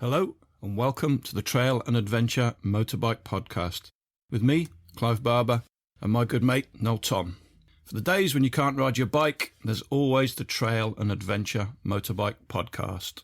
Hello and welcome to the Trail and Adventure Motorbike Podcast with me, Clive Barber, and my good mate, Noel Tom. For the days when you can't ride your bike, there's always the Trail and Adventure Motorbike Podcast.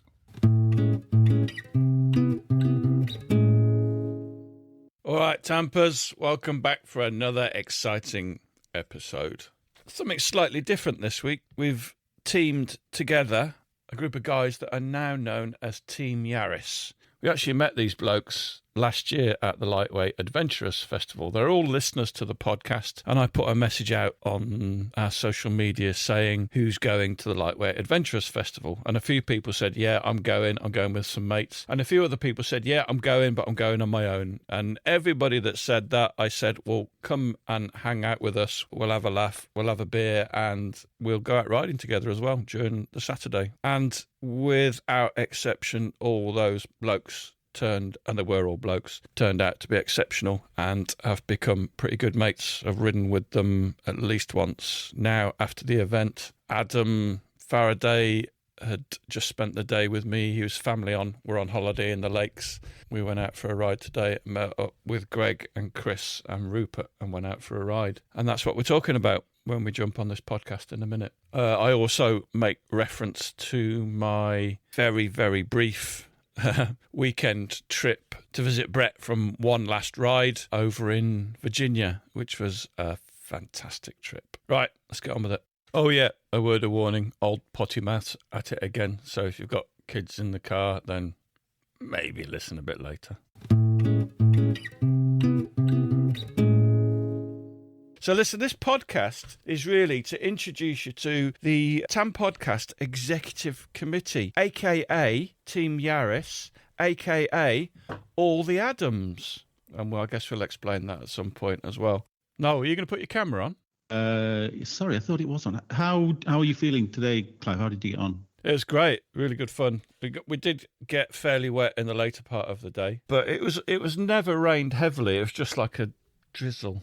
All right, Tampers, welcome back for another exciting episode. Something slightly different this week. We've teamed together a group of guys that are now known as Team Yaris. We actually met these blokes last year at the Lightweight Adventurous Festival. They're all listeners to the podcast, and I put a message out on our social media saying who's going to the Lightweight Adventurous Festival. And a few people said, yeah, I'm going with some mates. And a few other people said, yeah, I'm going, but I'm going on my own. And everybody that said that, I said, well, come and hang out with us. We'll have a laugh, we'll have a beer, and we'll go out riding together as well during the Saturday. And without exception, all those blokes turned out to be exceptional and have become pretty good mates. I've ridden with them at least once now after the event. Adam Faraday had just spent the day with me. He was family on. We're on holiday in the lakes. We went out for a ride today, met up with Greg and Chris and Rupert and went out for a ride. And that's what we're talking about when we jump on this podcast in a minute. I also make reference to my very, very brief weekend trip to visit Brett from one last ride over in Virginia, which was a fantastic trip. Right, let's get on with it. Oh yeah, a word of warning, old potty mouth at it again. So if you've got kids in the car, then maybe listen a bit later. So listen, this podcast is really to introduce you to the TAMP Podcast Executive Committee, a.k.a. Team Yaris, a.k.a. all the Adams. And well, I guess we'll explain that at some point as well. No, are you going to put your camera on? Sorry, I thought it was on. How are you feeling today, Clive? How did you get on? It was great, really good fun. We did get fairly wet in the later part of the day, but it was never rained heavily. It was just like a drizzle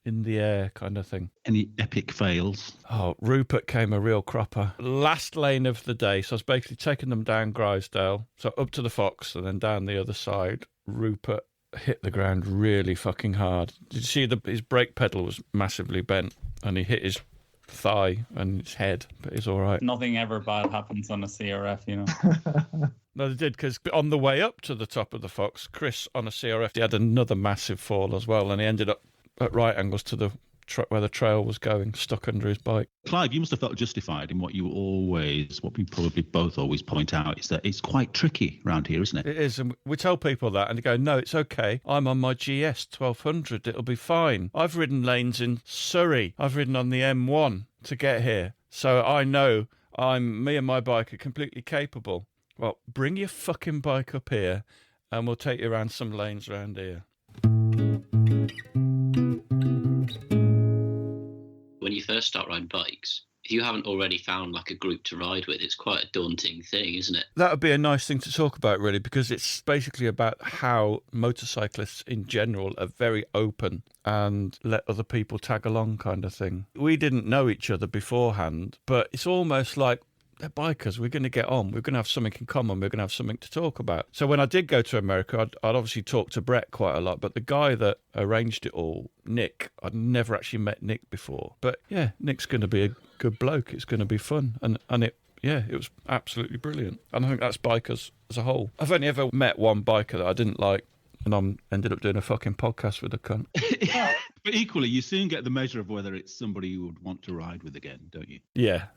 in the air kind of thing. Any epic fails? Oh, Rupert came a real cropper. Last lane of the day, so I was basically taking them down Grisdale, so up to the Fox and then down the other side. Rupert hit the ground really fucking hard. Did you see his brake pedal was massively bent and he hit his thigh and his head, but he's all right. Nothing ever bad happens on a CRF, you know. No, they did, because on the way up to the top of the Fox, Chris on a CRF, he had another massive fall as well, and he ended up at right angles to the where the trail was going, stuck under his bike. Clive, you must have felt justified in what we probably both always point out, is that it's quite tricky around here, isn't it? It is, and we tell people that, and they go, no, it's okay. I'm on my GS 1200, it'll be fine. I've ridden lanes in Surrey. I've ridden on the M1 to get here. So I know me and my bike are completely capable. Well, bring your fucking bike up here, and we'll take you around some lanes around here. When you first start riding bikes, if you haven't already found like a group to ride with, it's quite a daunting thing, isn't it? That would be a nice thing to talk about, really, because it's basically about how motorcyclists in general are very open and let other people tag along kind of thing. We didn't know each other beforehand, but it's almost like they're bikers. We're going to get on. We're going to have something in common. We're going to have something to talk about. So when I did go to America, I'd obviously talk to Brett quite a lot, but the guy that arranged it all, Nick, I'd never actually met Nick before. But yeah, Nick's going to be a good bloke. It's going to be fun. And it was absolutely brilliant. And I think that's bikers as a whole. I've only ever met one biker that I didn't like, and I ended up doing a fucking podcast with a cunt. But equally, you soon get the measure of whether it's somebody you would want to ride with again, don't you? Yeah,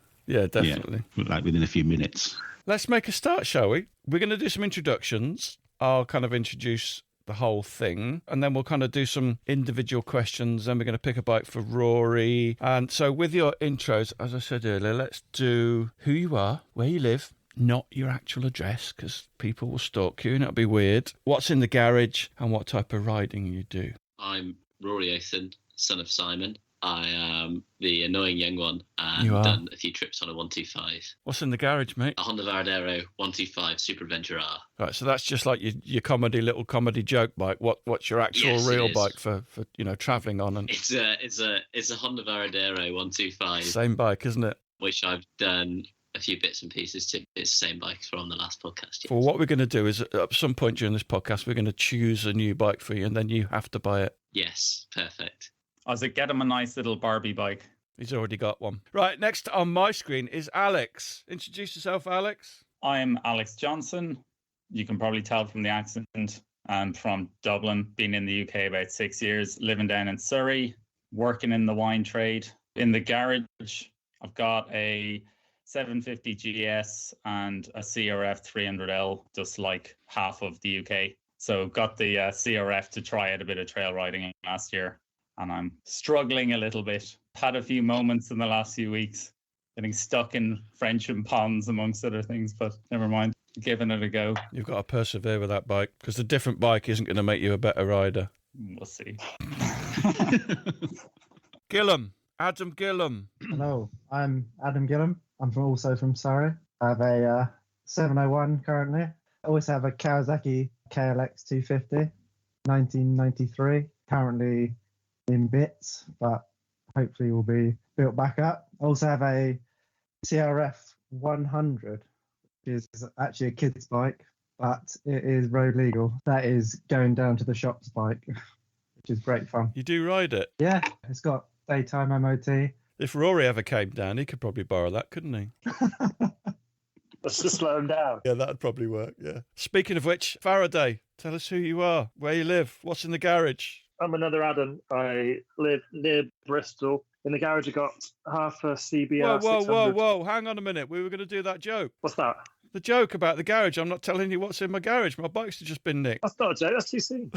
definitely. Yeah, like within a few minutes. Let's make a start, shall we? We're going to do some introductions. I'll kind of introduce the whole thing, and then we'll kind of do some individual questions. Then we're going to pick a bike for Rory. And so with your intros, as I said earlier, let's do who you are, where you live, not your actual address, because people will stalk you and it'll be weird. What's in the garage and what type of riding you do. I'm Rory Athan, son of Simon. I am the annoying young one and You are. done a few trips on a 125. What's in the garage, mate? A Honda Varadero 125 Super Adventure R. Right, so that's just like your little comedy joke bike. What's your actual Yes, real it is. bike for travelling on? And It's a Honda Varadero 125. same bike, isn't it? Which I've done a few bits and pieces to it. It's the same bike from the last podcast. Yes. Well, what we're going to do is at some point during this podcast, we're going to choose a new bike for you, and then you have to buy it. Yes, perfect. I was like, get him a nice little Barbie bike. He's already got one. Right, next on my screen is Alex. Introduce yourself, Alex. I'm Alex Johnson. You can probably tell from the accent. I'm from Dublin, been in the UK about 6 years, living down in Surrey, working in the wine trade. In the garage, I've got a 750 GS and a CRF 300L, just like half of the UK. So got the CRF to try out a bit of trail riding last year, and I'm struggling a little bit. Had a few moments in the last few weeks, getting stuck in Frensham ponds amongst other things, but never mind, giving it a go. You've got to persevere with that bike, because the different bike isn't going to make you a better rider. We'll see. Gillum, Adam Gillum. Hello, I'm Adam Gillum. I'm also from Surrey. I have a 701 currently. I also have a Kawasaki KLX 250, 1993. Currently in bits, but hopefully will be built back up. I also have a CRF 100, which is actually a kid's bike, but it is road legal. That is going down to the shops bike, which is great fun. You do ride it? Yeah, it's got daytime MOT. If Rory ever came down, he could probably borrow that, couldn't he? Let's just slow him down. Yeah, that'd probably work, yeah. Speaking of which, Faraday, tell us who you are, where you live, what's in the garage. I'm another Adam. I live near Bristol. In the garage, I got half a CBR 600. Whoa, hang on a minute. We were going to do that joke. What's that? The joke about the garage. I'm not telling you what's in my garage. My bike's just been nicked. That's not a joke. That's too soon.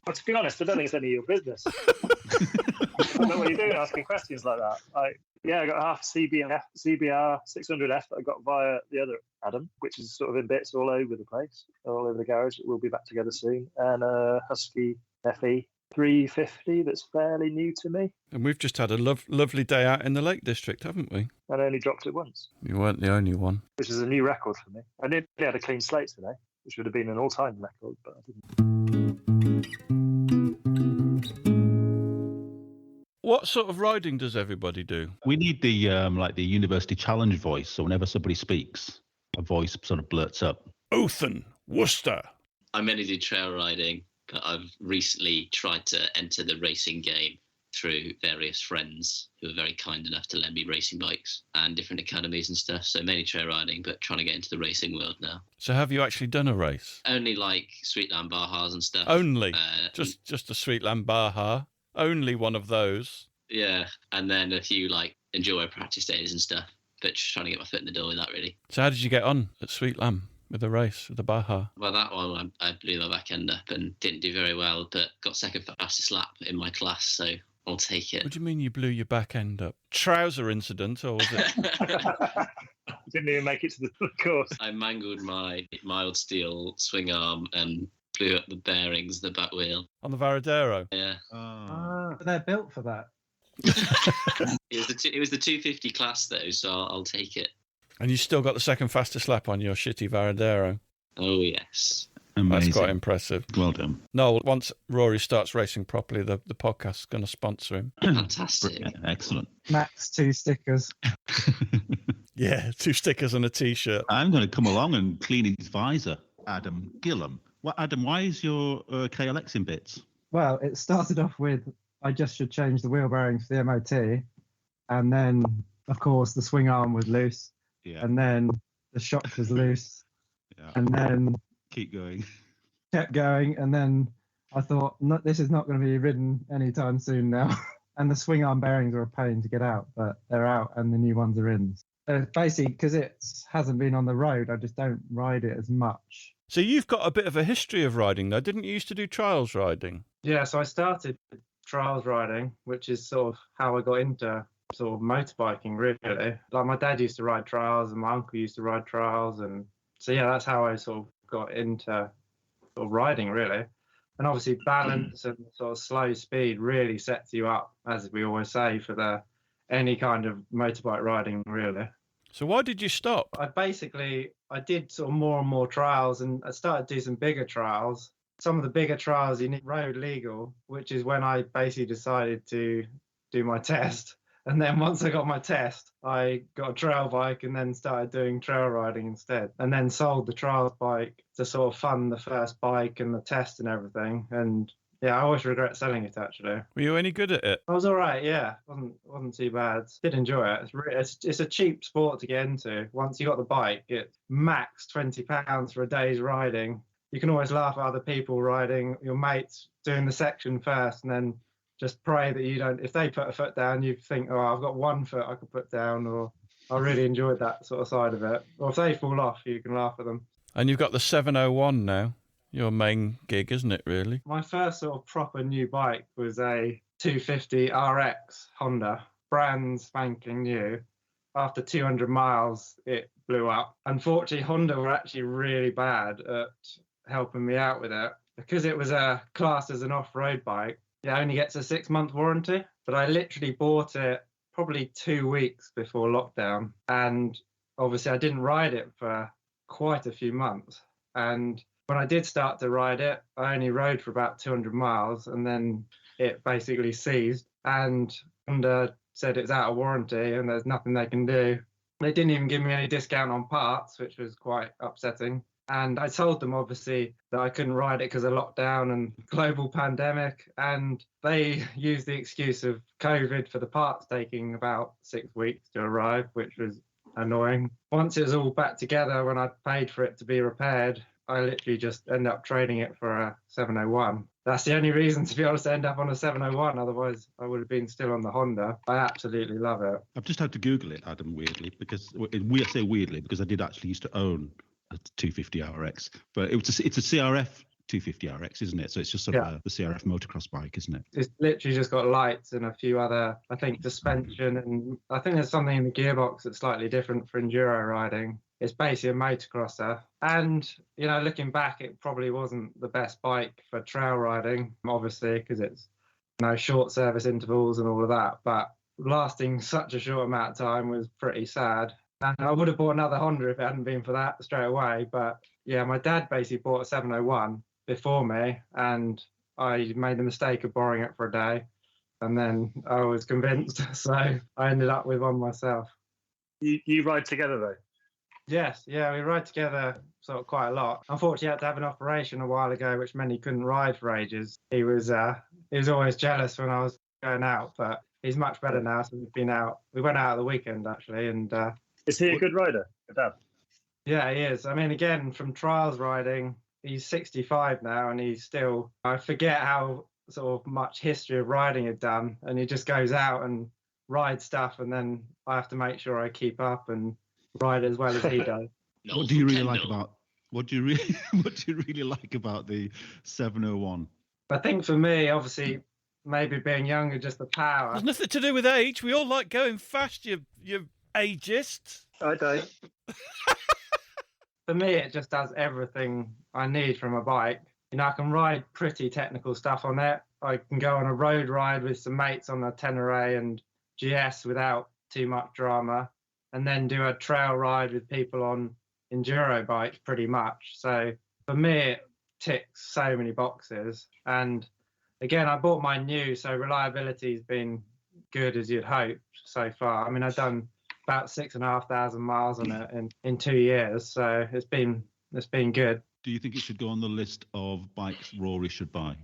But to be honest, I don't think it's any of your business. I don't know what you're doing asking questions like that. I got half CBR 600F that I got via the other Adam, which is sort of in bits all over the place, all over the garage. We'll be back together soon. And a Husky FE 350 that's fairly new to me. And we've just had a lovely day out in the Lake District, haven't we? And I only dropped it once. You weren't the only one. Which is a new record for me. I nearly had a clean slate today, which would have been an all-time record, but I didn't. What sort of riding does everybody do? We need the the university challenge voice. So whenever somebody speaks, a voice sort of blurts up. Oathen, Worcester. I mainly do trail riding, but I've recently tried to enter the racing game through various friends who are very kind enough to lend me racing bikes and different academies and stuff. So mainly trail riding, but trying to get into the racing world now. So have you actually done a race? Only like Sweetland Bajas and stuff. Only? Just a Sweetland Baja? Only one of those? Yeah, and then a few like enduro practice days and stuff, but just trying to get my foot in the door with that really. So how did you get on at Sweetland with the race, with the Baja? Well, that one I blew my back end up and didn't do very well, but got second fastest lap in my class, so I'll take it. What do you mean you blew your back end up? Trouser incident, or was it? Didn't even make it to the course. I mangled my mild steel swing arm and blew up the bearings, the back wheel. On the Varadero? Yeah. But they're built for that. It was the 250 class though, so I'll take it. And you still got the second fastest lap on your shitty Varadero? Oh, yes. Amazing. That's quite impressive. Well done. Noel, once Rory starts racing properly, the podcast's going to sponsor him. Fantastic. Yeah, excellent. Max 2 stickers. Yeah, 2 stickers and a T-shirt. I'm going to come along and clean his visor. Adam Gillum. Well, Adam, why is your KLX in bits? Well, it started off with I just should change the wheel bearings for the MOT, and then of course the swing arm was loose, and then the shock was loose, and then keep going. Kept going, and then I thought, this is not going to be ridden anytime soon now. And the swing arm bearings are a pain to get out, but they're out and the new ones are in. Basically, because it hasn't been on the road, I just don't ride it as much. So you've got a bit of a history of riding, though. Didn't you used to do trials riding? Yeah, so I started trials riding, which is sort of how I got into sort of motorbiking, really. Like my dad used to ride trials and my uncle used to ride trials. And so, yeah, that's how I sort of got into sort of riding, really. And obviously balance and sort of slow speed really sets you up, as we always say, for any kind of motorbike riding, really. So why did you stop? I did sort of more and more trials, and I started to do some bigger trials. Some of the bigger trials you need road legal, which is when I basically decided to do my test. And then once I got my test, I got a trail bike and then started doing trail riding instead. And then sold the trials bike to sort of fund the first bike and the test and everything. And yeah, I always regret selling it, actually. Were you any good at it? I was all right, yeah. Wasn't too bad. Did enjoy it. It's a cheap sport to get into. Once you got the bike, it's max £20 for a day's riding. You can always laugh at other people riding, your mates doing the section first, and then just pray that you don't, if they put a foot down, you think, oh, I've got 1 foot I could put down, or I really enjoyed that sort of side of it. Or if they fall off, you can laugh at them. And you've got the 701 now. Your main gig, isn't it, really? My first sort of proper new bike was a 250 RX Honda, brand spanking new. After 200 miles, it blew up. Unfortunately, Honda were actually really bad at helping me out with it. Because it was classed as an off-road bike, it only gets a 6-month warranty. But I literally bought it probably 2 weeks before lockdown. And obviously I didn't ride it for quite a few months. And when I did start to ride it, I only rode for about 200 miles and then it basically seized. And Honda said it's out of warranty and there's nothing they can do. They didn't even give me any discount on parts, which was quite upsetting. And I told them, obviously, that I couldn't ride it because of lockdown and global pandemic. And they used the excuse of COVID for the parts taking about 6 weeks to arrive, which was annoying. Once it was all back together, when I paid for it to be repaired, I literally just ended up trading it for a 701. That's the only reason, to be honest, to end up on a 701. Otherwise, I would have been still on the Honda. I absolutely love it. I've just had to Google it, Adam, weirdly, because I say weirdly because I did actually used to own a 250 RX, but it's a CRF 250 RX, isn't it? So it's just sort of the CRF motocross bike, isn't it? It's literally just got lights and a few other, I think, suspension, and I think there's something in the gearbox that's slightly different for enduro riding. It's basically a motocrosser. And, you know, looking back, it probably wasn't the best bike for trail riding, obviously, because it's, you know, short service intervals and all of that. But lasting such a short amount of time was pretty sad. And I would have bought another Honda if it hadn't been for that straight away. But yeah, my dad basically bought a 701 before me, and I made the mistake of borrowing it for a day. And then I was convinced. So I ended up with one myself. You ride together, though? Yes, yeah, we ride together sort of quite a lot. Unfortunately, he had to have an operation a while ago, which meant he couldn't ride for ages. He was always jealous when I was going out, but he's much better now. So we've been out. We went out at the weekend actually, and is he a good rider, your dad? Yeah, he is. I mean, again, from trials riding, he's 65 now, and he's still. I forget how sort of much history of riding he'd done, and he just goes out and rides stuff, and then I have to make sure I keep up and ride as well as he does. What do you really like about? What do you really like about the 701? I think for me, obviously, maybe being younger, just the power. There's nothing to do with age. We all like going fast. You ageist. I don't. For me, it just does everything I need from a bike. You know, I can ride pretty technical stuff on it. I can go on a road ride with some mates on a Tenere and GS without too much drama, and then do a trail ride with people on enduro bikes pretty much. So for me, it ticks so many boxes. And again, I bought mine new, so reliability's been good as you'd hope so far. I mean, I've done about 6,500 miles on it in 2 years, so it's been good. Do you think it should go on the list of bikes Rory should buy?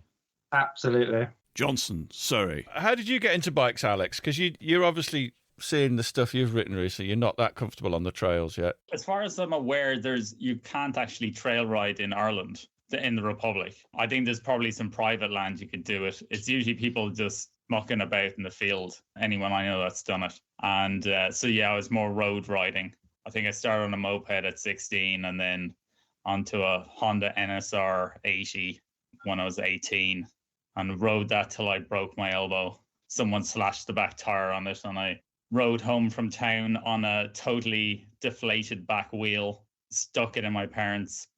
Absolutely. Johnson, sorry. How did you get into bikes, Alex? Because you're obviously seeing the stuff you've written recently. You're not that comfortable on the trails yet. As far as I'm aware, you can't actually trail ride in Ireland, in the Republic. I think there's probably some private land you could do it. It's usually people just mucking about in the field. Anyone I know that's done it. And so yeah, I was more road riding. I think I started on a moped at 16 and then onto a Honda NSR 80 when I was 18 and rode that till I broke my elbow. Someone slashed the back tire on it and I rode home from town on a totally deflated back wheel, stuck it in my parents'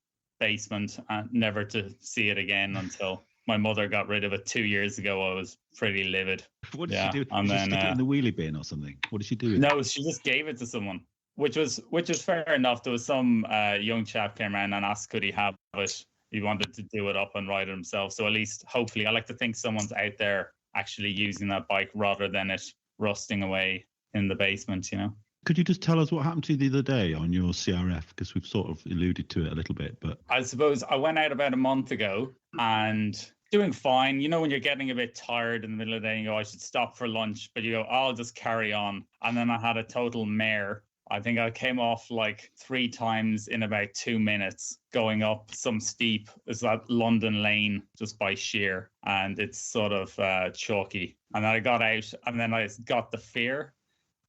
basement and never to see it again until my mother got rid of it 2 years ago. I was pretty livid. What did she do? And did she stick it in the wheelie bin or something? What did she do with it? No, she just gave it to someone, which was fair enough. There was some young chap came around and asked could he have it. He wanted to do it up and ride it himself. So at least, hopefully, I like to think someone's out there actually using that bike rather than it rusting away in the basement, you know. Could you just tell us what happened to you the other day on your CRF? Because we've sort of alluded to it a little bit, but I suppose I went out about a month ago and doing fine. You know, when you're getting a bit tired in the middle of the day and you go, I should stop for lunch, but you go, I'll just carry on. And then I had a total mare. I think I came off like 3 times in about 2 minutes going up some steep. It's that London lane just by sheer, and it's sort of chalky. And then I got out and then I got the fear.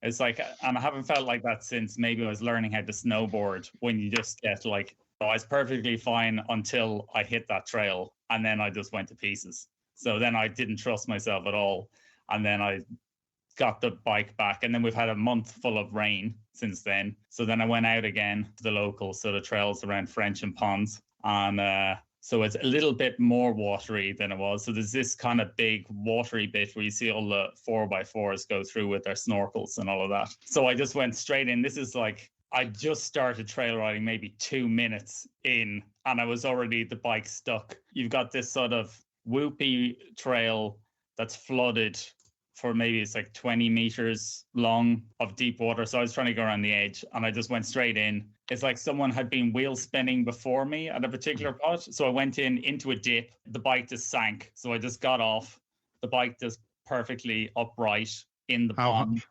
It's like, and I haven't felt like that since maybe I was learning how to snowboard, when you just get like, oh, I was perfectly fine until I hit that trail. And then I just went to pieces. So then I didn't trust myself at all. And then I got the bike back. And then we've had a month full of rain since then. So then I went out again to the local sort of trails around French and Ponds. And so it's a little bit more watery than it was. So there's this kind of big watery bit where you see all the 4x4s go through with their snorkels and all of that. So I just went straight in. This is like, I just started trail riding maybe 2 minutes in, and I was already the bike stuck. You've got this sort of whoopy trail that's flooded for maybe it's like 20 meters long of deep water. So I was trying to go around the edge and I just went straight in. It's like someone had been wheel spinning before me at a particular pot. So I went into a dip, the bike just sank. So I just got off, the bike just perfectly upright in the pond.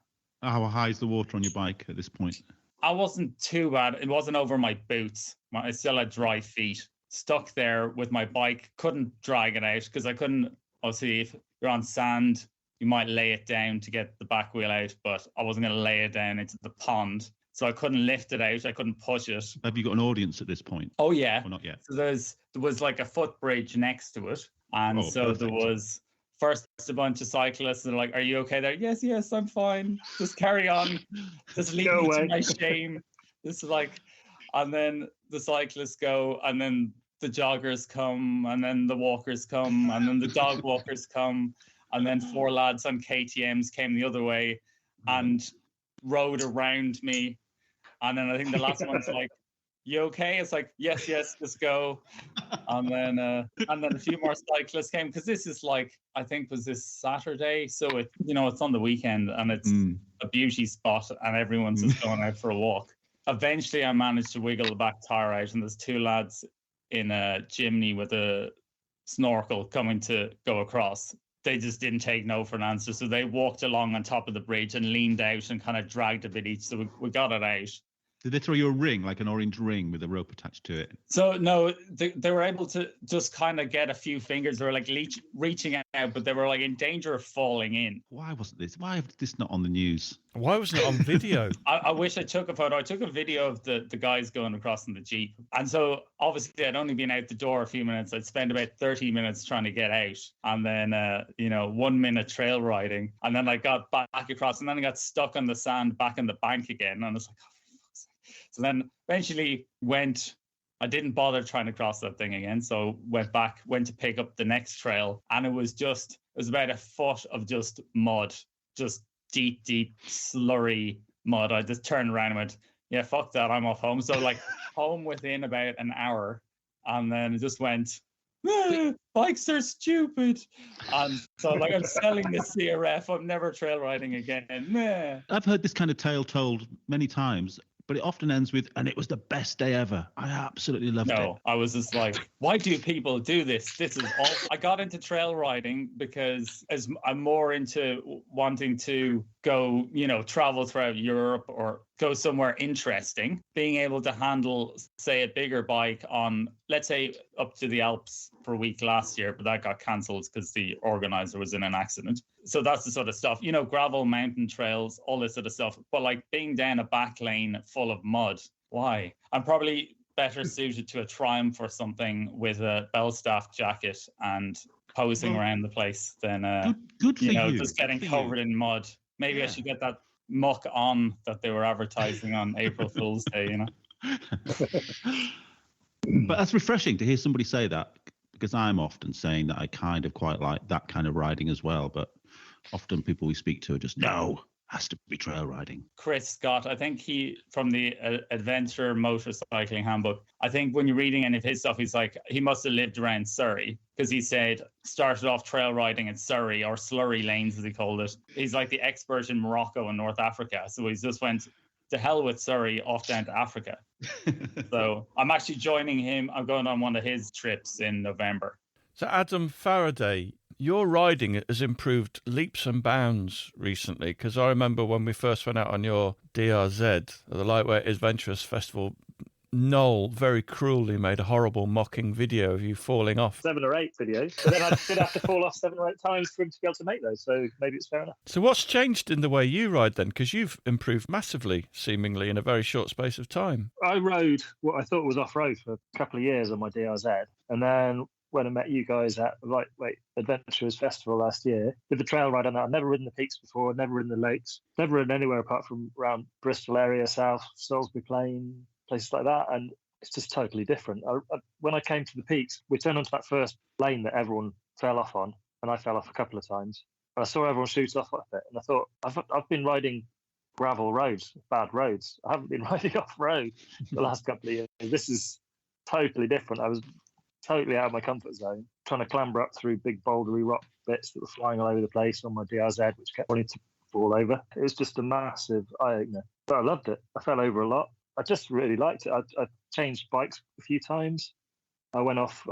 How high is the water on your bike at this point? I wasn't too bad. It wasn't over my boots. I still had dry feet. Stuck there with my bike, couldn't drag it out because I couldn't. Obviously, if you're on sand, you might lay it down to get the back wheel out, but I wasn't going to lay it down into the pond. So I couldn't lift it out. I couldn't push it. Have you got an audience at this point? Oh, yeah. Or not yet? So there was like a footbridge next to it. And so perfect. there was first a bunch of cyclists that are like, are you okay there? Yes, I'm fine. Just carry on. Just leave me to my shame. This is like, and then the cyclists go, and then the joggers come, and then the walkers come, and then the dog walkers come. And then 4 lads on KTMs came the other way and rode around me. And then I think the last one's like, you okay? It's like, yes, just go. And then a few more cyclists came, because this is like, I think was this Saturday. So it's on the weekend and it's a beauty spot and everyone's just going out for a walk. Eventually I managed to wiggle the back tire out, and there's 2 lads in a chimney with a snorkel coming to go across. They just didn't take no for an answer. So they walked along on top of the bridge and leaned out and kind of dragged a bit each. So we got it out. Did they throw you a ring, like an orange ring with a rope attached to it? So no, they were able to just kind of get a few fingers. They were like reaching out, but they were like in danger of falling in. Why is this not on the news? Why wasn't it on video? I wish I took a photo. I took a video of the guys going across in the Jeep. And so obviously I'd only been out the door a few minutes. I'd spent about 30 minutes trying to get out. And then, 1 minute trail riding. And then I got back across, and then I got stuck on the sand back in the bank again. And I was like, oh, so then eventually I didn't bother trying to cross that thing again. So went to pick up the next trail. And it was about a foot of just mud, just deep, slurry mud. I just turned around and went, yeah, fuck that, I'm off home. So like home within about an hour. And then it just went, bikes are stupid. And so like, I'm selling the CRF. I'm never trail riding again. I've heard this kind of tale told many times, but it often ends with, and it was the best day ever. I absolutely loved it. No, I was just like, why do people do this? This is awful. I got into trail riding because as I'm more into wanting to go, travel throughout Europe or go somewhere interesting, being able to handle, say, a bigger bike on, let's say, up to the Alps for a week last year, but that got cancelled because the organizer was in an accident. So that's the sort of stuff, gravel, mountain trails, all this sort of stuff. But like being down a back lane full of mud, why? I'm probably better suited to a Triumph or something with a Belstaff jacket and posing around the place than good for you. Just getting covered in mud. Maybe I should get that muck on that they were advertising on April Fool's Day, But that's refreshing to hear somebody say that, because I'm often saying that I kind of quite like that kind of riding as well. But often people we speak to are just, no, Has to be trail riding. Chris Scott, I think he, from the Adventure Motorcycling Handbook, I think when you're reading any of his stuff, he's like, he must have lived around Surrey, because he said, started off trail riding in Surrey, or slurry lanes as he called it. He's like the expert in Morocco and North Africa. So he's just went to hell with Surrey, off down to Africa. So I'm actually joining him. I'm going on one of his trips in November. So Adam Faraday, your riding has improved leaps and bounds recently, because I remember when we first went out on your DRZ, the Lightweight Adventurous Festival, Noel very cruelly made a horrible mocking video of you falling off. 7 or 8 videos, but then I did have to fall off 7 or 8 times for him to be able to make those, so maybe it's fair enough. So what's changed in the way you ride then? Because you've improved massively, seemingly, in a very short space of time. I rode what I thought was off-road for a couple of years on my DRZ, and then when I met you guys at the Lightweight Adventurers Festival last year, did the trail ride on that. I'd never ridden the peaks before, never ridden the lakes, never ridden anywhere apart from around Bristol area, South, Salisbury Plain, places like that, and it's just totally different. When I came to the peaks, we turned onto that first lane that everyone fell off on, and I fell off a couple of times. And I saw everyone shoot off it, and I thought, I've been riding gravel roads, bad roads. I haven't been riding off-road the last couple of years. This is totally different. I was totally out of my comfort zone, trying to clamber up through big bouldery rock bits that were flying all over the place on my DRZ, which kept wanting to fall over. It was just a massive eye-opener. But I loved it. I fell over a lot. I just really liked it. I changed bikes a few times. I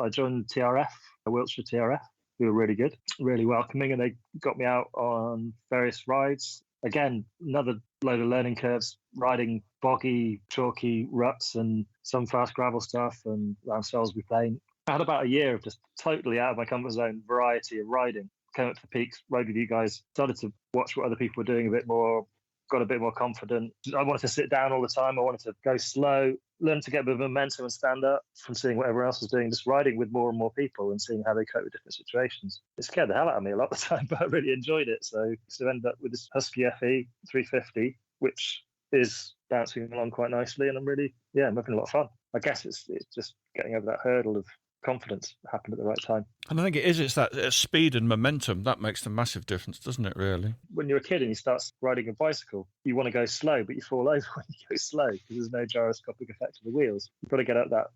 joined TRF, a Wiltshire TRF, who were really good, really welcoming, and they got me out on various rides. Again, another load of learning curves, riding boggy, chalky ruts and some fast gravel stuff and around Salisbury Plain. I had about a year of just totally out of my comfort zone variety of riding. Came up to the peaks, rode with you guys, started to watch what other people were doing a bit more, got a bit more confident. I wanted to sit down all the time. I wanted to go slow, learn to get a bit of momentum and stand up from seeing what everyone else was doing, just riding with more and more people and seeing how they cope with different situations. It scared the hell out of me a lot of the time, but I really enjoyed it. So I ended up with this Husky FE 350, which is bouncing along quite nicely, and I'm having a lot of fun. I guess it's just getting over that hurdle of confidence happened at the right time. And I think it's that speed and momentum that makes the massive difference, doesn't it, really? When you're a kid and you start riding a bicycle, you want to go slow, but you fall over when you go slow because there's no gyroscopic effect of the wheels. You've got to get up that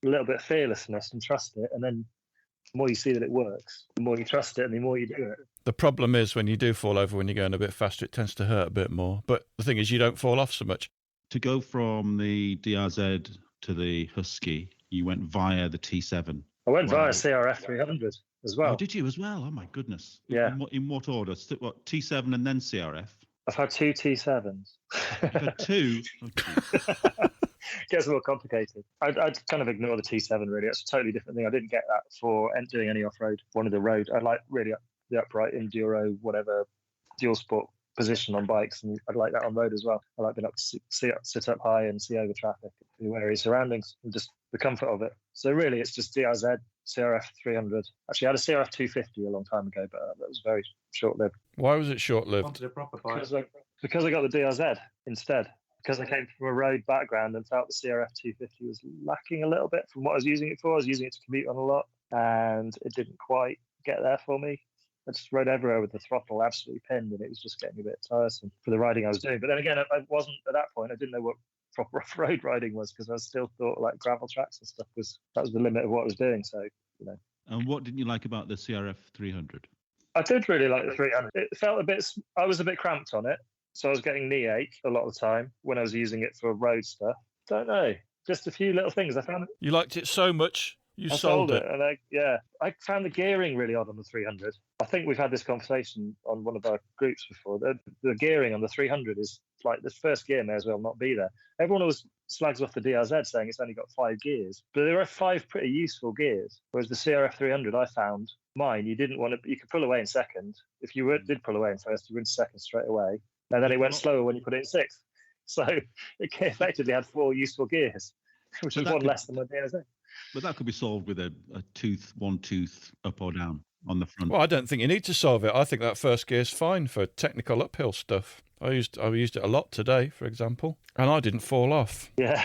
little bit of fearlessness and trust it, and then the more you see that it works, the more you trust it and the more you do it. The problem is when you do fall over when you're going a bit faster, it tends to hurt a bit more. But the thing is, you don't fall off so much. To go from the DRZ to the Husky, you went via the T7. I went via CRF 300 as well. Oh, did you as well? Oh, my goodness. Yeah. In what order? What, T7 and then CRF? I've had 2 T7s. You've had 2? Oh, gets more complicated. I'd kind of ignore the T7 really. It's a totally different thing. I didn't get that for doing any off-road. One of the road. I like really the upright enduro, whatever, dual sport position on bikes, and I like that on road as well. I like being able to sit up high and see over traffic, the area surroundings, and just the comfort of it. So really, it's just DRZ, CRF 300. Actually, I had a CRF 250 a long time ago, but that was very short-lived. Why was it short-lived? Wanted a proper bike. Because I got the DRZ instead. Because I came from a road background and felt the CRF 250 was lacking a little bit from what I was using it for. I was using it to commute on a lot, and it didn't quite get there for me. I just rode everywhere with the throttle absolutely pinned, and it was just getting a bit tiresome for the riding I was doing. But then again, I wasn't at that point. I didn't know what proper off-road riding was because I still thought like gravel tracks and stuff was the limit of what I was doing. So, you know. And what didn't you like about the CRF 300? I did really like the 300. It felt I was a bit cramped on it. So I was getting knee ache a lot of the time when I was using it for road stuff. Don't know. Just a few little things. I found it. You liked it so much, I sold it. And I found the gearing really odd on the 300. I think we've had this conversation on one of our groups before. The gearing on the 300 is like the first gear may as well not be there. Everyone always slags off the DRZ saying it's only got 5 gears, but there are 5 pretty useful gears. Whereas the CRF 300, I found mine, you could pull away in second. If you did pull away in first, you were in second straight away. And then it went slower when you put it in 6th. So it effectively had 4 useful gears, which is one less than my DRZ. But that could be solved with one tooth up or down on the front. Well, I don't think you need to solve it. I think that first gear is fine for technical uphill stuff. I used it a lot today, for example, and I didn't fall off. Yeah.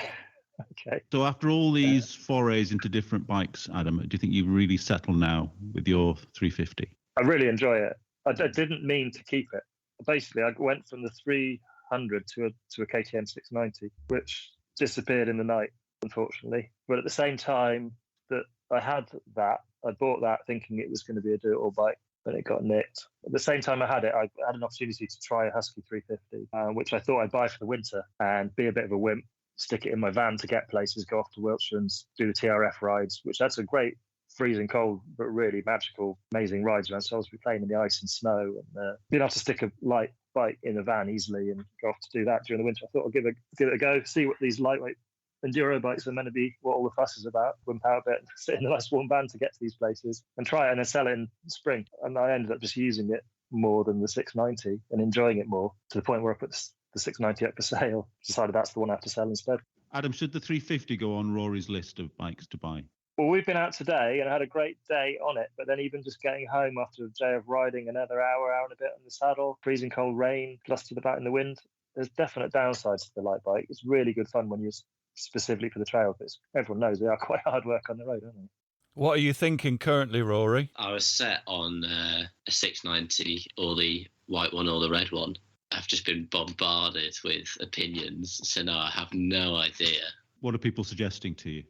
Okay. So after all these forays into different bikes, Adam, do you think you've really settled now with your 350? I really enjoy it. I didn't mean to keep it. basically I went from the 300 to a KTM 690, which disappeared in the night, unfortunately. But at the same time that I had that, I bought that thinking it was going to be a do-it-all bike, but it got nicked. At the same time I had it, I had an opportunity to try a Husky 350, which I thought I'd buy for the winter and be a bit of a wimp, stick it in my van to get places, go off to Wiltshire and do the TRF rides, which that's a great freezing cold, but really magical, amazing rides around Salisbury Plain in the ice and snow, and being able to stick a light bike in a van easily and go off to do that during the winter. I thought I'd give it a go, see what these lightweight enduro bikes are meant to be, what all the fuss is about, wimp out a bit, sit in a nice warm van to get to these places and try it and then sell it in spring. And I ended up just using it more than the 690 and enjoying it more, to the point where I put the 690 up for sale, decided that's the one I have to sell instead. Adam, should the 350 go on Rory's list of bikes to buy? Well, we've been out today and I had a great day on it, but then even just getting home after a day of riding, another hour and a bit on the saddle, freezing cold rain, blustered about in the wind, there's definite downsides to the light bike. It's really good fun when you're specifically for the trail, but everyone knows they are quite hard work on the road, aren't they? What are you thinking currently, Rory? I was set on a 690, or the white one or the red one. I've just been bombarded with opinions, so now I have no idea. What are people suggesting to you?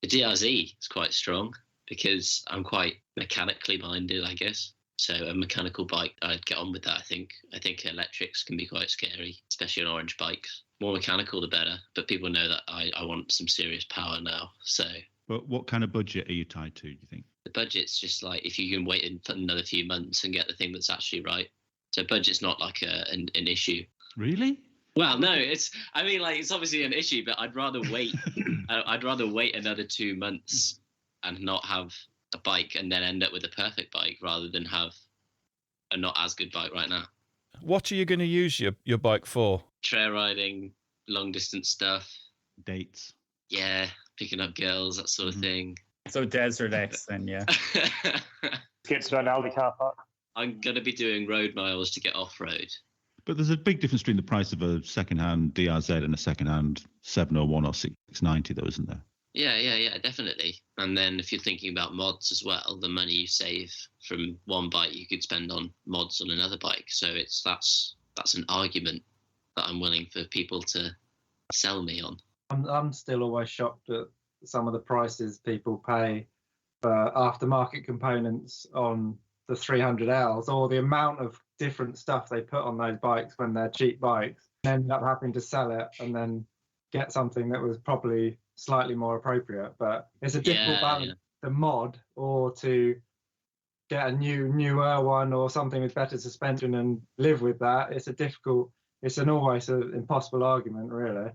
The DRZ is quite strong because I'm quite mechanically minded, I guess. So a mechanical bike, I'd get on with that, I think. I think electrics can be quite scary, especially on orange bikes. More mechanical, the better. But people know that I want some serious power now. So. But what kind of budget are you tied to, do you think? The budget's just like if you can wait in for another few months and get the thing that's actually right. So budget's not like an issue. Really? Well, no, it's obviously an issue, but I'd rather wait. I'd rather wait another 2 months and not have a bike and then end up with a perfect bike rather than have a not as good bike right now. What are you going to use your bike for? Trail riding, long distance stuff. Dates. Yeah, picking up girls, that sort of thing. So Desert X then, yeah. Get to an Aldi car park. I'm going to be doing road miles to get off-road. But there's a big difference between the price of a second-hand DRZ and a second-hand 701 or 690, though, isn't there? Yeah, definitely. And then if you're thinking about mods as well, the money you save from one bike, you could spend on mods on another bike. So that's an argument that I'm willing for people to sell me on. I'm still always shocked at some of the prices people pay for aftermarket components on the 300Ls, or the amount of different stuff they put on those bikes when they're cheap bikes, and end up having to sell it and then get something that was probably slightly more appropriate. But it's a difficult balance to mod or to get a newer one or something with better suspension and live with that. It's an always an impossible argument, really.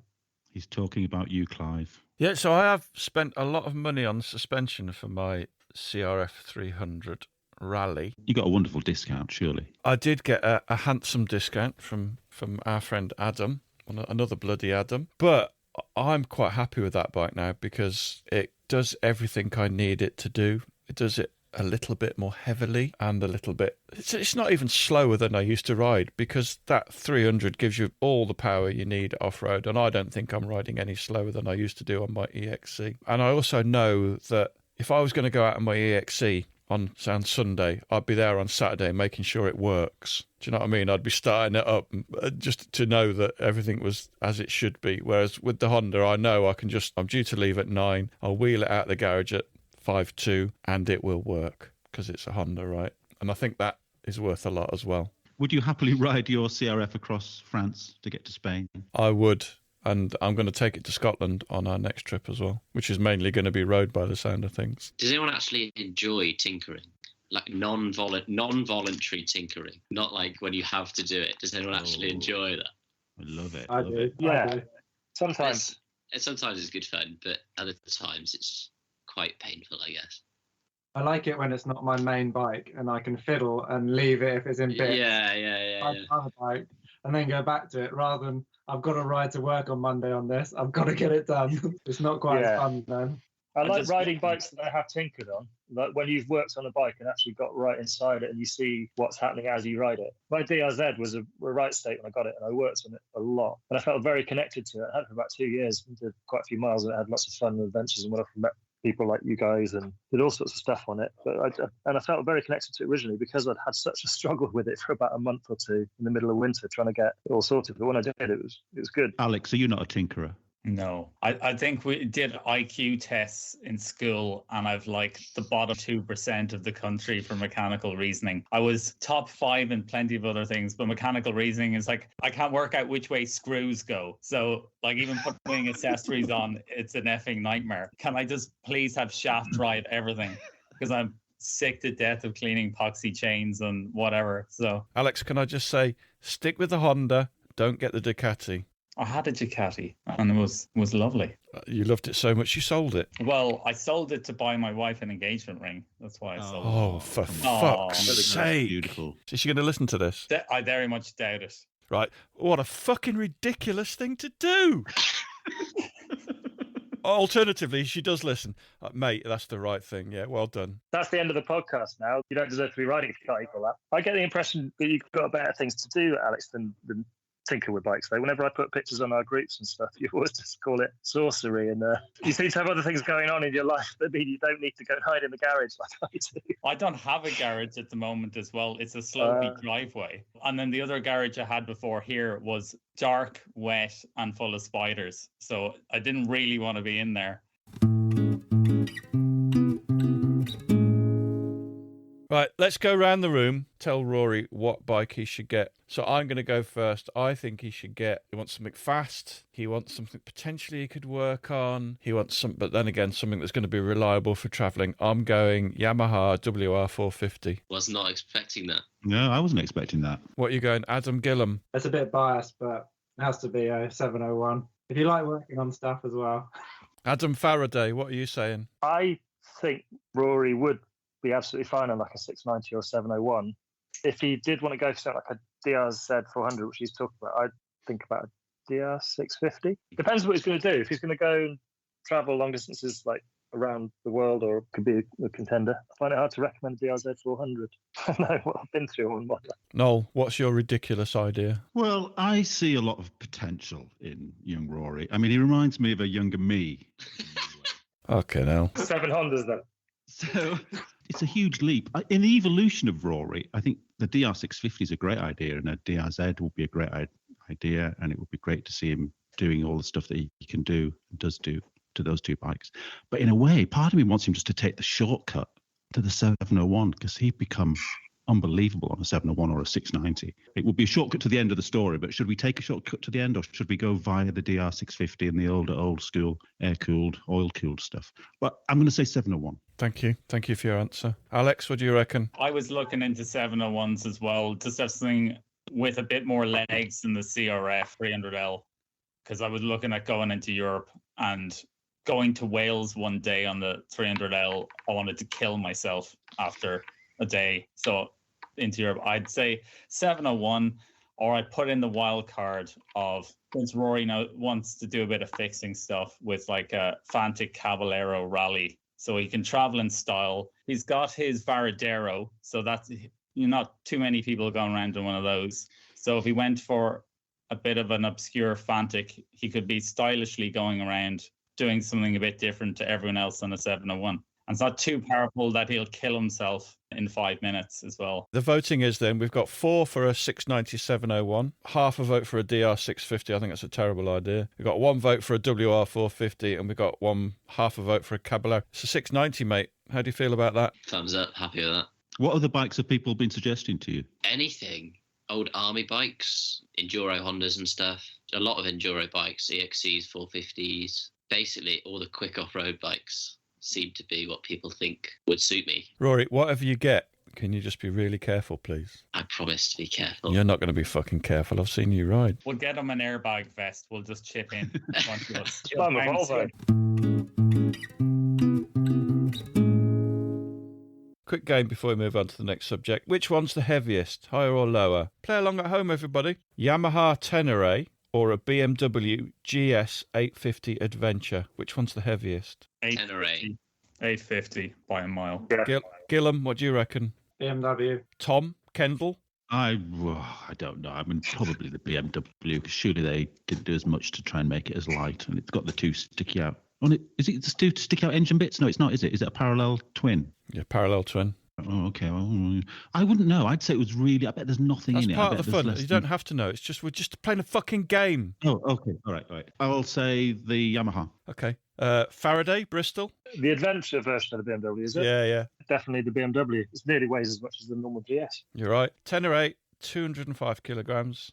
He's talking about you, Clive. Yeah, so I have spent a lot of money on suspension for my CRF 300 Rally. You got a wonderful discount, surely. I did get a handsome discount from our friend Adam, another bloody Adam. But I'm quite happy with that bike now because it does everything I need it to do. It does it a little bit more heavily and a little bit... It's not even slower than I used to ride because that 300 gives you all the power you need off-road, and I don't think I'm riding any slower than I used to do on my EXC. And I also know that if I was going to go out on my EXC on Sunday, I'd be there on Saturday making sure it works. Do you know what I mean? I'd be starting it up just to know that everything was as it should be. Whereas with the Honda, I know I'm due to leave at 9. I'll wheel it out the garage at 5:02 and it will work because it's a Honda, right? And I think that is worth a lot as well. Would you happily ride your CRF across France to get to Spain? I would. And I'm going to take it to Scotland on our next trip as well, which is mainly going to be road by the sound of things. Does anyone actually enjoy tinkering? Like non-voluntary tinkering? Not like when you have to do it. Does anyone actually enjoy that? I love it. I do. It. Yeah. I do. Sometimes it's good fun, but other times it's quite painful, I guess. I like it when it's not my main bike and I can fiddle and leave it if it's in bits. Yeah. Other bike and then go back to it rather than I've got to ride to work on Monday on this. I've got to get it done. It's not quite as fun then. I like riding bikes that I have tinkered on. Like when you've worked on a bike and actually got right inside it and you see what's happening as you ride it. My DRZ was a right state when I got it and I worked on it a lot. And I felt very connected to it. I had it for about 2 years and did quite a few miles and I had lots of fun and adventures and went off and met people like you guys and did all sorts of stuff on it. But I felt very connected to it originally because I'd had such a struggle with it for about a month or two in the middle of winter trying to get it all sorted. But when I did, it was good. Alex, are you not a tinkerer? No, I think we did IQ tests in school, and I've like the bottom 2% of the country for mechanical reasoning. I was top 5 in plenty of other things, but mechanical reasoning is like, I can't work out which way screws go. So like even putting accessories on, it's an effing nightmare. Can I just please have shaft drive everything? Because I'm sick to death of cleaning epoxy chains and whatever. So Alex, can I just say, stick with the Honda, don't get the Ducati. I had a Ducati and it was lovely. You loved it so much you sold it. Well, I sold it to buy my wife an engagement ring. That's why I sold it. Oh, for fuck's sake. Beautiful. Is she going to listen to this? I very much doubt it. Right. What a fucking ridiculous thing to do. Alternatively, she does listen. Mate, that's the right thing. Yeah, well done. That's the end of the podcast now. You don't deserve to be riding if you can't equal that. I get the impression that you've got better things to do, Alex, than tinker with bikes, though. Whenever I put pictures on our groups and stuff, you always just call it sorcery, and you seem to have other things going on in your life that mean you don't need to go and hide in the garage like I do. I don't have a garage at the moment as well. It's a slopey driveway. And then the other garage I had before here was dark, wet, and full of spiders. So I didn't really want to be in there. Right, let's go around the room. Tell Rory what bike he should get. So I'm going to go first. I think he wants something fast. He wants something potentially he could work on. He wants but then again, something that's going to be reliable for travelling. I'm going Yamaha WR450. Was not expecting that. No, I wasn't expecting that. What are you going, Adam Gillam? It's a bit biased, but it has to be a 701. If you like working on stuff as well. Adam Faraday, what are you saying? I think Rory would be absolutely fine on like a 690 or 701. If he did want to go for something like a DRZ 400, which he's talking about, I'd think about a DR 650. Depends what he's going to do. If he's going to go and travel long distances like around the world, or could be a contender, I find it hard to recommend a DRZ 400. I know what I've been through on one. Noel, what's your ridiculous idea? Well, I see a lot of potential in young Rory. I mean, he reminds me of a younger me. Okay, now. 7 Hondas, though. So it's a huge leap. In the evolution of Rory, I think the DR650 is a great idea, and a DRZ will be a great idea, and it would be great to see him doing all the stuff that he can do and does do to those two bikes. But in a way, part of me wants him just to take the shortcut to the 701, because he'd become unbelievable on a 701 or a 690. It would be a shortcut to the end of the story, but should we take a shortcut to the end, or should we go via the DR650 and the old school air-cooled, oil-cooled stuff? But I'm going to say 701. Thank you. Thank you for your answer. Alex, what do you reckon? I was looking into 701s as well, just have something with a bit more legs than the CRF 300L, because I was looking at going into Europe and going to Wales one day on the 300L. I wanted to kill myself after a day. So into Europe, I'd say 701, or I put in the wild card of, since Rory now wants to do a bit of fixing stuff with like a Fantic Caballero rally, so he can travel in style. He's got his Varadero, so that's not too many people going around in one of those. So if he went for a bit of an obscure Fantic, he could be stylishly going around doing something a bit different to everyone else on a 701. And it's not too powerful that he'll kill himself in 5 minutes as well. The voting is then, we've got 4 for a 690 701, half a vote for a DR 650. I think that's a terrible idea. We've got 1 vote for a WR 450, and we've got half a vote for a Caballero. It's a 690, mate. How do you feel about that? Thumbs up. Happy with that. What other bikes have people been suggesting to you? Anything. Old army bikes, enduro Hondas and stuff. A lot of enduro bikes, EXCs, 450s. Basically, all the quick off-road bikes seem to be what people think would suit me. Rory, whatever you get, can you just be really careful, please? I promise to be careful. You're not going to be fucking careful. I've seen you ride. We'll get him an airbag vest. We'll just chip in. I'm a Volvo. Quick game before we move on to the next subject. Which one's the heaviest, higher or lower? Play along at home, everybody. Yamaha Tenere or a BMW GS 850 Adventure? Which one's the heaviest? 850 by a mile. Yeah. Gillam, what do you reckon? BMW. Tom, Kendall? I don't know. I mean, probably the BMW, because surely they didn't do as much to try and make it as light, and it's got the 2 sticky out Is it just to stick out engine bits? No, it's not, is it? Is it a parallel twin? Yeah, parallel twin. Oh, okay. Well, I wouldn't know. I'd say it was really. I bet there's nothing That's in it. part I of bet the there's fun. less You than- don't have to know. It's just we're just playing a fucking game. Oh, okay. All right. I'll say the Yamaha. Okay. Faraday, Bristol. The adventure version of the BMW, is it? Yeah. Definitely the BMW. It nearly weighs as much as the normal GS. You're right. Tenor 8, 205 kilograms.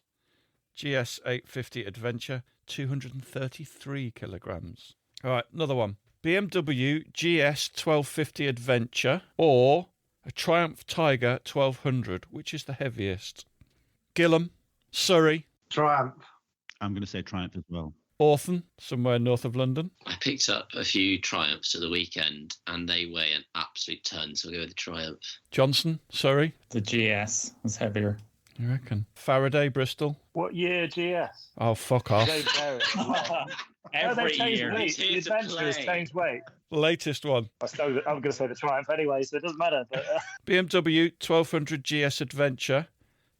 GS 850 Adventure, 233 kilograms. All right, another one. BMW GS 1250 Adventure or a Triumph Tiger 1200, which is the heaviest? Gilham, Surrey, Triumph. I'm going to say Triumph as well. Orton, somewhere north of London. I picked up a few Triumphs at the weekend, and they weigh an absolute ton, so I'll go with the Triumph. Johnson, Surrey. The GS was heavier. You reckon? Faraday, Bristol. What year GS? Oh, fuck off. They vary. Every they changed year. weight. He's The here to adventure has play. changed weight. Latest one. I'm going to say the Triumph anyway, so it doesn't matter. But, BMW 1200 GS Adventure,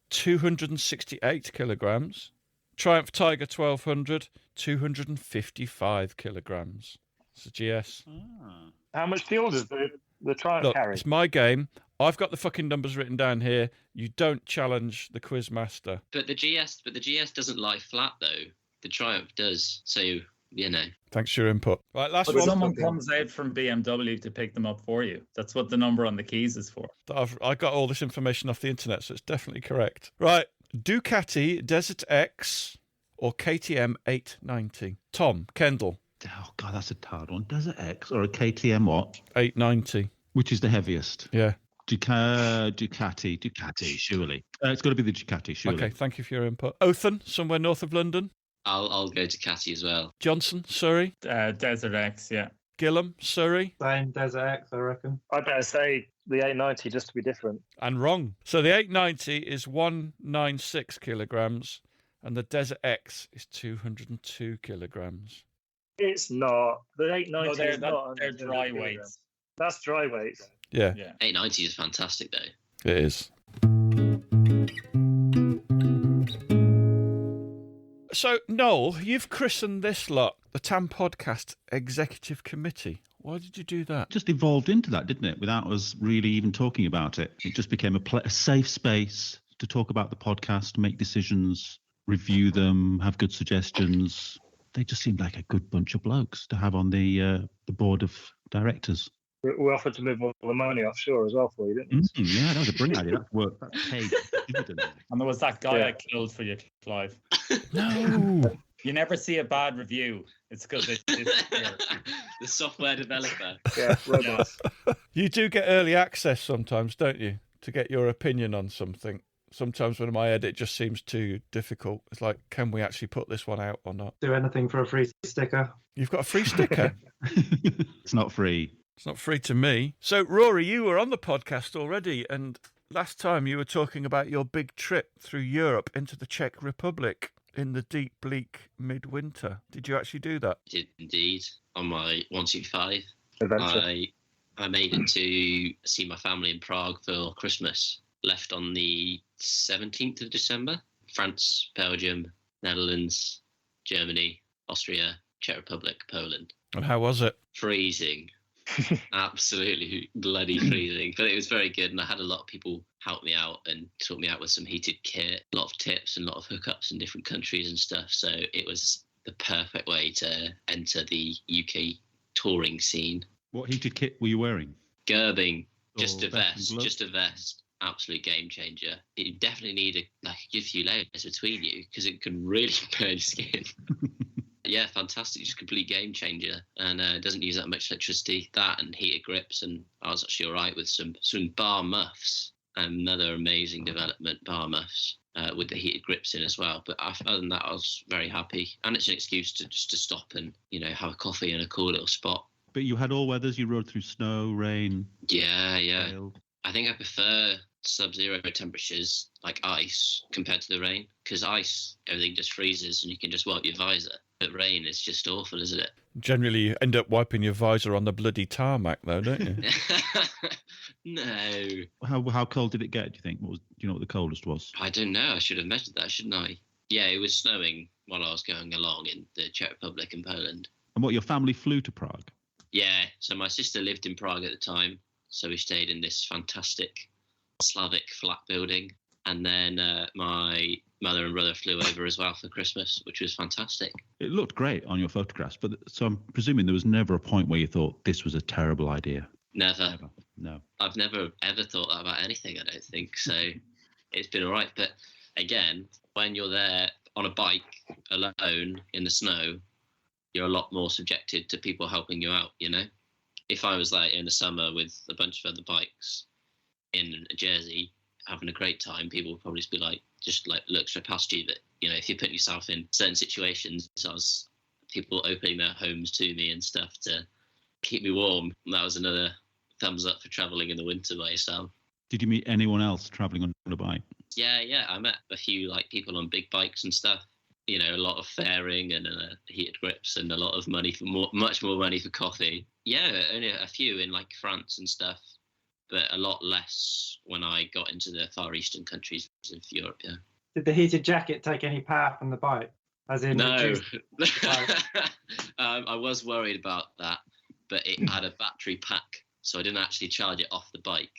268 kilograms. Triumph Tiger 1200, 255 kilograms. It's a GS. how much fuel does the Triumph Look, carry? it's my game. I've got the fucking numbers written down here. You don't challenge the quiz master. But the GS doesn't lie flat though. The Triumph does. So Thanks for your input. Right, last But one. someone comes out from BMW to pick them up for you. That's what the number on the keys is for. I got all this information off the internet, so it's definitely correct. Right, Ducati Desert X or KTM 890. Tom, Kendall, Oh God, that's a hard one. Desert X or a KTM what? 890. Which is the heaviest? Yeah. Ducati, surely. It's got to be the Ducati, surely. Okay, thank you for your input. Othen, somewhere north of London. I'll go to Catty as well. Johnson, Surrey. Desert X, yeah. Gilham, Surrey. Same Desert X, I reckon. I better say the 890 just to be different. And wrong. So the 890 is 196 kilograms and the Desert X is 202 kilograms. It's not. The 890 No, is not. they're 100 dry kilograms. weights. That's dry weights. Yeah, Yeah. 890 is fantastic though. it is. So, Noel, you've christened this lot the TAMP Podcast Executive Committee. Why did you do that? Just evolved into that, didn't it? Without us really even talking about it. It just became a safe space to talk about the podcast, make decisions, review them, have good suggestions. They just seemed like a good bunch of blokes to have on the board of directors. We offered to move all the money offshore as well for you, didn't we? Yeah, that was a brilliant idea. That's work. That's paid dividends. And there was that guy Yeah. I killed for you, Clive. No. You never see a bad review. It's because it's The software developer. Yeah, robots. You do get early access sometimes, don't you? To get your opinion on something. Sometimes when in my edit just seems too difficult. It's like, can we actually put this one out or not? Do anything for a free sticker. You've got a free sticker. It's not free. It's not free to me. So, Rory, you were on the podcast already, and last time you were talking about your big trip through Europe into the Czech Republic in the deep, bleak midwinter. Did you actually do that? Did indeed. On my 125, Adventure. I made it to see my family in Prague for Christmas. Left on the 17th of December. France, Belgium, Netherlands, Germany, Austria, Czech Republic, Poland. And how was it? Freezing. Absolutely bloody freezing. But it was very good, and I had a lot of people help me out and sort me out with some heated kit, a lot of tips and a lot of hookups in different countries and stuff. So it was the perfect way to enter the UK touring scene. What heated kit were you wearing? Gerbing, just Oh, a vest and vest, gloves? just a vest. Absolute game changer. You definitely need a good few layers between you because it can really burn your skin. Yeah, fantastic. Just complete game changer. And it doesn't use that much electricity. That and heated grips. And I was actually all right with some bar muffs. Another amazing development, bar muffs, with the heated grips in as well. But other than that, I was very happy. And it's an excuse to stop and, have a coffee in a cool little spot. But you had all weathers. You rode through snow, rain, Yeah. hail. I think I prefer sub-zero temperatures like ice compared to the rain, because ice, everything just freezes and you can just wipe your visor. But rain is just awful, isn't it? Generally, you end up wiping your visor on the bloody tarmac, though, don't you? No, How cold did it get? Do you think? Do you know what the coldest was? I don't know. I should have measured that, shouldn't I? Yeah, it was snowing while I was going along in the Czech Republic and Poland. And what, your family flew to Prague? Yeah, so my sister lived in Prague at the time, so we stayed in this fantastic Slavic flat building. And then my mother and brother flew over as well for Christmas, which was fantastic. It looked great on your photographs, but so I'm presuming there was never a point where you thought this was a terrible idea. Never. No. I've never ever thought that about anything, I don't think. So it's been all right. But again, when you're there on a bike alone in the snow, you're a lot more subjected to people helping you out, you know? If I was like in the summer with a bunch of other bikes in Jersey having a great time, people would probably just look straight past you. But, you know, if you're putting yourself in certain situations, I was people opening their homes to me and stuff to keep me warm. That was another thumbs up for travelling in the winter by yourself. Did you meet anyone else travelling on a bike? Yeah. I met a few people on big bikes and stuff. You know, a lot of fairing and heated grips and a lot of money for much more money for coffee. Yeah, only a few in France and stuff, but a lot less when I got into the far eastern countries of Europe. Yeah. Did the heated jacket take any power from the bike? As in, no. I was worried about that, but it had a battery pack, so I didn't actually charge it off the bike.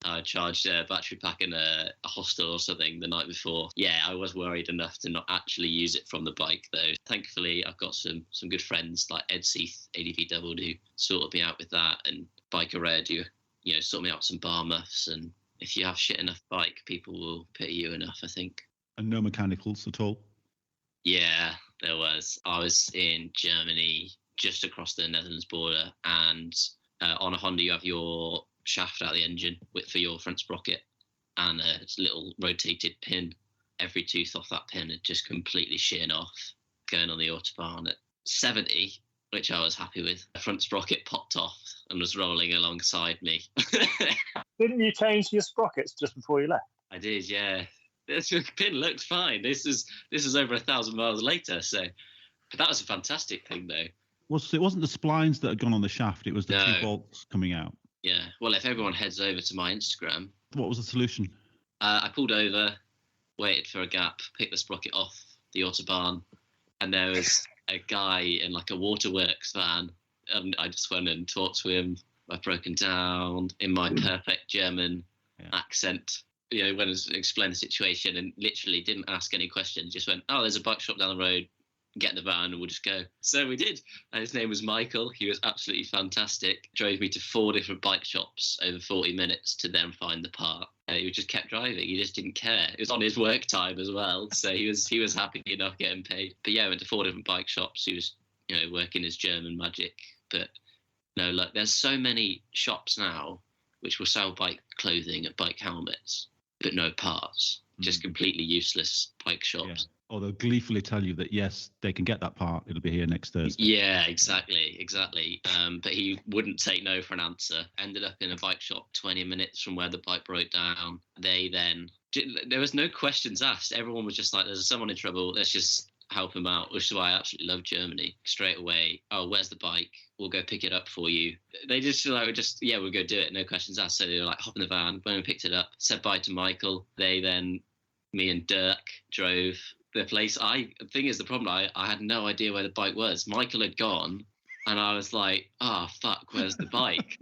I charged a battery pack in a hostel or something the night before. Yeah, I was worried enough to not actually use it from the bike, though. Thankfully, I've got some good friends like Ed Seath, ADV Double, who sorted me out with that, and Biker Red, who, you know, sorted me out some bar muffs. And if you have shit enough bike, people will pity you enough, I think. And no mechanicals at all? Yeah, there was. I was in Germany, just across the Netherlands border, and on a Honda, you have your shaft out of the engine for your front sprocket and a little rotated pin. Every tooth off that pin had just completely sheared off. Going on the Autobahn at 70, which I was happy with, the front sprocket popped off and was rolling alongside me. Didn't you change your sprockets just before you left? I did, yeah. The pin looked fine. This is over 1,000 miles later, so but that was a fantastic thing, though. It wasn't the splines that had gone on the shaft, it was the two bolts coming out. Yeah, well, if everyone heads over to my Instagram... What was the solution? I pulled over, waited for a gap, picked the sprocket off the Autobahn, and there was a guy in a waterworks van, and I just went and talked to him. I've broken down in my perfect German accent. You know, went and explained the situation and literally didn't ask any questions, just went, oh, there's a bike shop down the road, get in the van and we'll just go. So we did. And his name was Michael. He was absolutely fantastic. Drove me to 4 different bike shops over 40 minutes to then find the part. He just kept driving. He just didn't care. It was on his work time as well. So he was happy enough getting paid. But yeah, went to 4 different bike shops. He was, you know, working his German magic. But no, look, there's so many shops now which will sell bike clothing and bike helmets, but no parts. Just completely useless bike shops. Yeah. Or they'll gleefully tell you that, yes, they can get that part. It'll be here next Thursday. Yeah, exactly. But he wouldn't take no for an answer. Ended up in a bike shop 20 minutes from where the bike broke down. There was no questions asked. Everyone was just like, there's someone in trouble. Let's just help him out, which is why I absolutely love Germany. Straight away, oh, where's the bike? We'll go pick it up for you. They just we'll go do it. No questions asked. So they were like, hop in the van, went and picked it up, said bye to Michael. Me and Dirk drove the place. The problem, I had no idea where the bike was. Michael had gone and I was like, fuck, where's the bike?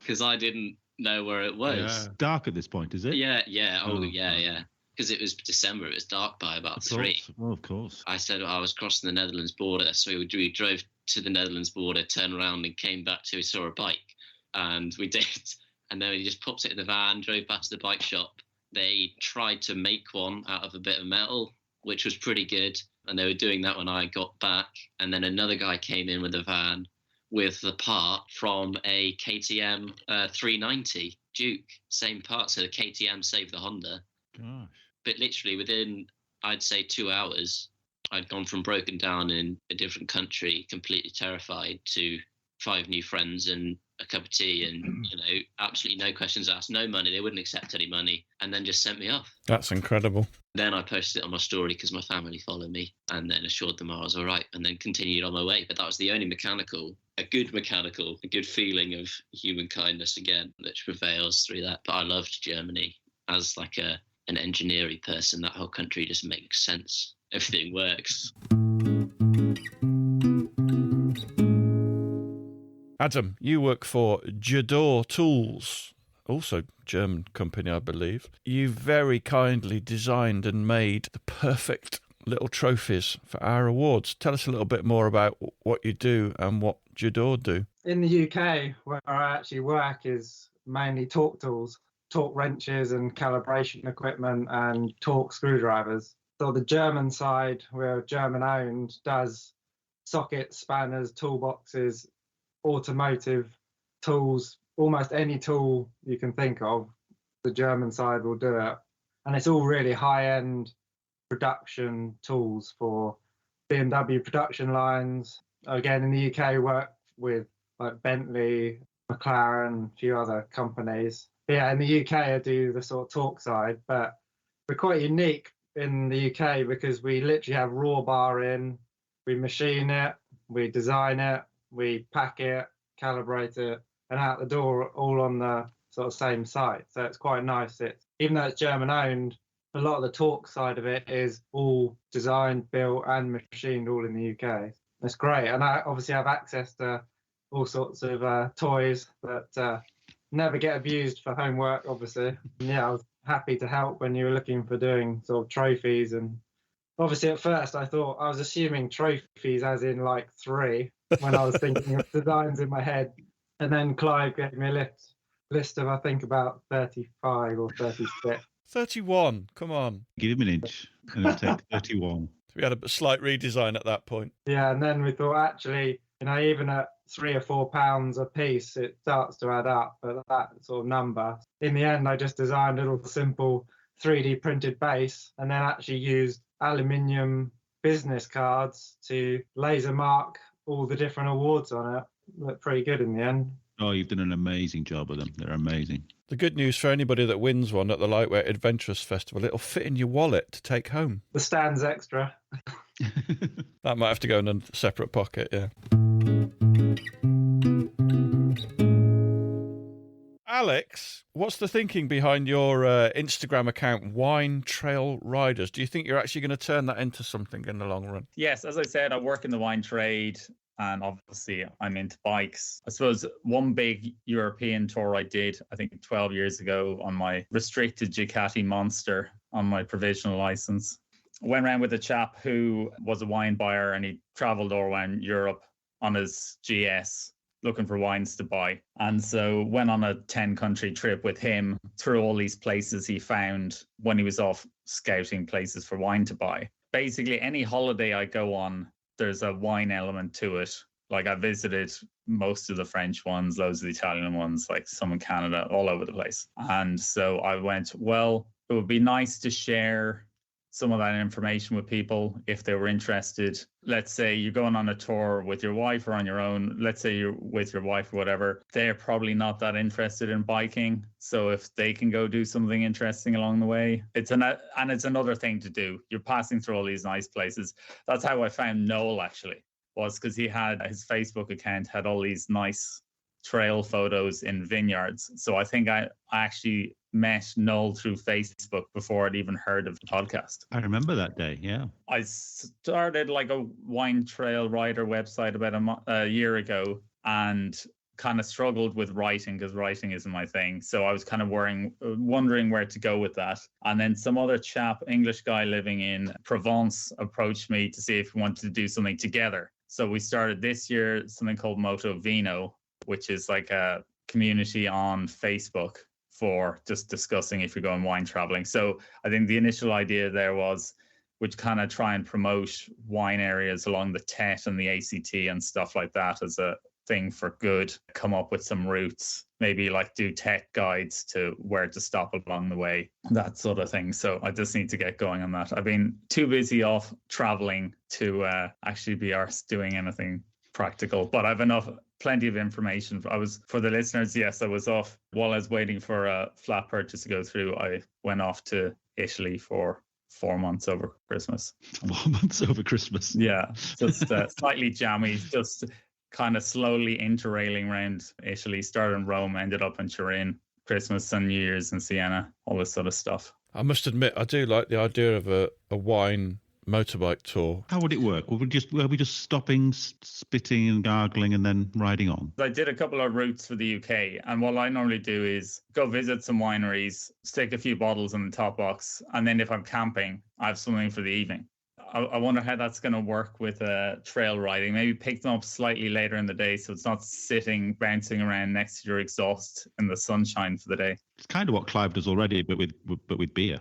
Because I didn't know where it was. Yeah. Dark at this point, is it? Yeah. Yeah. Because it was December, it was dark by about 3. Well, of course. I said I was crossing the Netherlands border, so we drove to the Netherlands border, turned around and came back till we saw a bike. And we did. And then we just popped it in the van, drove back to the bike shop. They tried to make one out of a bit of metal, which was pretty good. And they were doing that when I got back. And then another guy came in with a van with the part from a KTM 390 Duke. Same part, so the KTM saved the Honda. Gosh. But literally within, I'd say 2 hours, I'd gone from broken down in a different country, completely terrified, to 5 new friends and a cup of tea and, you know, absolutely no questions asked, no money. They wouldn't accept any money, and then just sent me off. That's incredible. Then I posted it on my story because my family followed me, and then assured them I was all right, and then continued on my way. But that was the only a good feeling of human kindness again, which prevails through that. But I loved Germany as an engineering person. That whole country just makes sense. Everything works. Adam, you work for Jador Tools, also German company, I believe. You very kindly designed and made the perfect little trophies for our awards. Tell us a little bit more about what you do and what Jador do. In the UK, where I actually work, is mainly torque tools, torque wrenches and calibration equipment and torque screwdrivers. So the German side, we're German owned, does sockets, spanners, toolboxes, automotive tools, almost any tool you can think of, the German side will do it. And it's all really high-end production tools for BMW production lines. Again, in the UK, work with like Bentley, McLaren, a few other companies. But yeah, in the UK, I do the sort of torque side, but we're quite unique in the UK because we literally have raw bar in, we machine it, we design it, we pack it, calibrate it, and out the door all on the sort of same site. So it's quite nice. Even though it's German owned, a lot of the torque side of it is all designed, built and machined all in the UK. It's great. And I obviously have access to all sorts of toys that never get abused for homework, obviously. And yeah, I was happy to help when you were looking for doing sort of trophies. And obviously at first I was assuming trophies as in like 3 when I was thinking of designs in my head. And then Clive gave me a list of, I think, about 35 or 36. 31, come on. Give him an inch and it'll take 31. We had a slight redesign at that point. Yeah, and then we thought, actually, even at £3 or £4 a piece, it starts to add up at that sort of number. In the end, I just designed a little simple 3D printed base and then actually used aluminium business cards to laser mark all the different awards on it. Looked pretty good in the end. Oh, you've done an amazing job with them. They're amazing. The good news for anybody that wins one at the Lightweight Adventurous Festival, it'll fit in your wallet to take home. The stand's extra. That might have to go in a separate pocket, yeah. Alex, what's the thinking behind your Instagram account, Wine Trail Riders? Do you think you're actually going to turn that into something in the long run? Yes, as I said, I work in the wine trade. And obviously, I'm into bikes. I suppose one big European tour I did, I think 12 years ago, on my restricted Ducati Monster on my provisional license. I went around with a chap who was a wine buyer and he traveled all around Europe on his GS looking for wines to buy. And so went on a 10-country trip with him through all these places he found when he was off scouting places for wine to buy. Basically, any holiday I go on, there's a wine element to it. Like I visited most of the French ones, loads of the Italian ones, like some in Canada, all over the place. And so I went, well, it would be nice to share some of that information with people if they were interested. Let's say you're going on a tour with your wife or on your own. Let's say you're with your wife or whatever. They're probably not that interested in biking. So if they can go do something interesting along the way, it's another thing to do. You're passing through all these nice places. That's how I found Noel, actually, was because he had his Facebook account had all these nice trail photos in vineyards. So I think I actually met Noel through Facebook before I'd even heard of the podcast. I remember that day, yeah. I started like a wine trail rider website about a year ago and kind of struggled with writing because writing isn't my thing. So I was kind of wondering where to go with that. And then some other chap, English guy living in Provence, approached me to see if we wanted to do something together. So we started this year something called Moto Vino, which is like a community on Facebook for just discussing if you're going wine traveling. So I think the initial idea there was we'd kind of try and promote wine areas along the TET and the ACT and stuff like that as a thing for good, come up with some routes, maybe like do tech guides to where to stop along the way, that sort of thing. So I just need to get going on that. I've been too busy off traveling to actually be arsed doing anything practical, but I've plenty of information. For the listeners, yes, I was off while I was waiting for a flat purchase to go through. I went off to Italy for 4 months over Christmas. 4 months over Christmas. Yeah, just slightly jammy, just kind of slowly interrailing around Italy. Started in Rome, ended up in Turin, Christmas and New Year's in Siena, all this sort of stuff. I must admit, I do like the idea of a wine motorbike tour. How would it work? Were we just stopping, spitting and gargling and then riding on? I did a couple of routes for the UK, and what I normally do is go visit some wineries, stick a few bottles in the top box, and then if I'm camping, I have something for the evening. I wonder how that's going to work with trail riding. Maybe pick them up slightly later in the day so it's not sitting, bouncing around next to your exhaust in the sunshine for the day. It's kind of what Clive does already, but with beer.